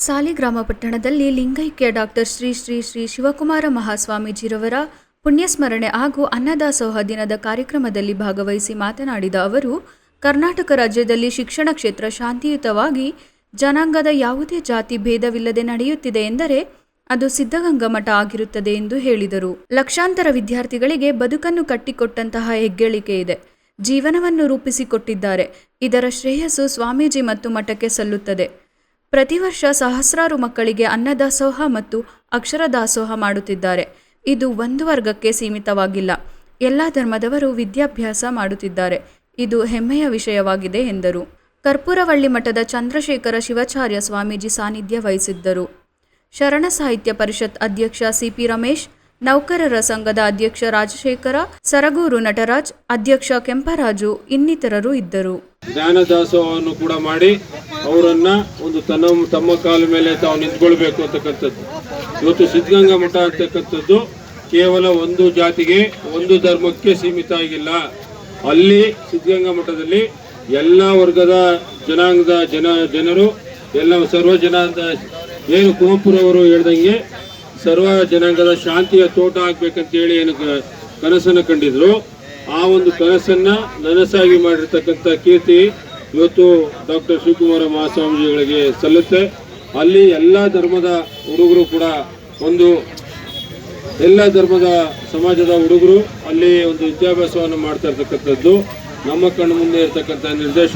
ಸಾಲಿಗ್ರಾಮ ಪಟ್ಟಣದಲ್ಲಿ ಲಿಂಗೈಕ್ಯ ಡಾಕ್ಟರ್ ಶ್ರೀ ಶ್ರೀ ಶ್ರೀ ಶಿವಕುಮಾರ ಮಹಾಸ್ವಾಮೀಜಿರವರ ಪುಣ್ಯಸ್ಮರಣೆ ಹಾಗೂ ಅನ್ನದಾಸೋಹ ದಿನದ ಕಾರ್ಯಕ್ರಮದಲ್ಲಿ ಭಾಗವಹಿಸಿ ಮಾತನಾಡಿದ ಅವರು, ಕರ್ನಾಟಕ ರಾಜ್ಯದಲ್ಲಿ ಶಿಕ್ಷಣ ಕ್ಷೇತ್ರ ಶಾಂತಿಯುತವಾಗಿ ಜನಾಂಗದ ಯಾವುದೇ ಜಾತಿ ಭೇದವಿಲ್ಲದೆ ನಡೆಯುತ್ತಿದೆ ಎಂದರೆ ಅದು ಸಿದ್ಧಗಂಗಾ ಮಠ ಆಗಿರುತ್ತದೆ ಎಂದು ಹೇಳಿದರು. ಲಕ್ಷಾಂತರ ವಿದ್ಯಾರ್ಥಿಗಳಿಗೆ ಬದುಕನ್ನು ಕಟ್ಟಿಕೊಟ್ಟಂತಹ ಹೆಗ್ಗಳಿಕೆ ಇದೆ. ಜೀವನವನ್ನು ರೂಪಿಸಿಕೊಟ್ಟಿದ್ದಾರೆ. ಇದರ ಶ್ರೇಯಸ್ಸು ಸ್ವಾಮೀಜಿ ಮತ್ತು ಮಠಕ್ಕೆ ಸಲ್ಲುತ್ತದೆ. ಪ್ರತಿ ವರ್ಷ ಸಹಸ್ರಾರು ಮಕ್ಕಳಿಗೆ ಅನ್ನದಾಸೋಹ ಮತ್ತು ಅಕ್ಷರ ದಾಸೋಹ ಮಾಡುತ್ತಿದ್ದಾರೆ. ಇದು ಒಂದು ವರ್ಗಕ್ಕೆ ಸೀಮಿತವಾಗಿಲ್ಲ. ಎಲ್ಲ ಧರ್ಮದವರು ವಿದ್ಯಾಭ್ಯಾಸ ಮಾಡುತ್ತಿದ್ದಾರೆ. ಇದು ಹೆಮ್ಮೆಯ ವಿಷಯವಾಗಿದೆ ಎಂದರು. ಕರ್ಪೂರವಳ್ಳಿ ಮಠದ ಚಂದ್ರಶೇಖರ ಶಿವಾಚಾರ್ಯ ಸ್ವಾಮೀಜಿ ಸಾನ್ನಿಧ್ಯ ವಹಿಸಿದ್ದರು. ಶರಣ ಸಾಹಿತ್ಯ ಪರಿಷತ್ ಅಧ್ಯಕ್ಷ ಸಿಪಿ ರಮೇಶ್, ನೌಕರರ ಸಂಘದ ಅಧ್ಯಕ್ಷ ರಾಜಶೇಖರ, ಸರಗೂರು ನಟರಾಜ್, ಅಧ್ಯಕ್ಷ ಕೆಂಪರಾಜು ಇನ್ನಿತರರು ಇದ್ದರು. ಜ್ಞಾನ ದಾಸೋಹವನ್ನು ಕೂಡ ಮಾಡಿ ಅವರನ್ನ ಒಂದು ತಮ್ಮ ಕಾಲ ಮೇಲೆ ತಾವು ನಿಂತ್ಕೊಳ್ಬೇಕು ಅಂತಕ್ಕಂಥದ್ದು. ಇವತ್ತು ಸಿದ್ಧಗಂಗಾ ಮಠ ಅಂತಕ್ಕಂಥದ್ದು ಕೇವಲ ಒಂದು ಜಾತಿಗೆ ಒಂದು ಧರ್ಮಕ್ಕೆ ಸೀಮಿತ ಆಗಿಲ್ಲ. ಅಲ್ಲಿ ಸಿದ್ಧಗಂಗಾ ಮಠದಲ್ಲಿ ಎಲ್ಲ ವರ್ಗದ ಜನಾಂಗದ ಜನರು ಎಲ್ಲ ಸರ್ವ ಜನಾಂಗದ ಏನು ಕುವೆಂಪುರವರು ಹೇಳ್ದಂಗೆ ಸರ್ವ ಜನಾಂಗದ ಶಾಂತಿಯ ತೋಟ ಆಗ್ಬೇಕಂತೇಳಿ ಏನು ಕನಸನ್ನು ಕಂಡಿದ್ರು, ಆ ಒಂದು ಕನಸನ್ನ ನನಸಾಗಿ ಮಾಡಿರ್ತಕ್ಕಂಥ ಕೀರ್ತಿ ಇವತ್ತು ಡಾಕ್ಟರ್ ಶಿವಕುಮಾರ ಮಹಾಸ್ವಾಮೀಜಿಗಳಿಗೆ ಸಲ್ಲುತ್ತೆ. ಅಲ್ಲಿ ಎಲ್ಲ ಧರ್ಮದ ಹುಡುಗರು ಕೂಡ ಎಲ್ಲ ಧರ್ಮದ ಸಮಾಜದ ಹುಡುಗರು ಅಲ್ಲಿ ಒಂದು ವಿದ್ಯಾಭ್ಯಾಸವನ್ನು ಮಾಡ್ತಾ ಇರ್ತಕ್ಕಂಥದ್ದು ನಮ್ಮ ಕಣ್ಣು ಮುಂದೆ ಇರ್ತಕ್ಕಂಥ ನಿರ್ದೇಶನ.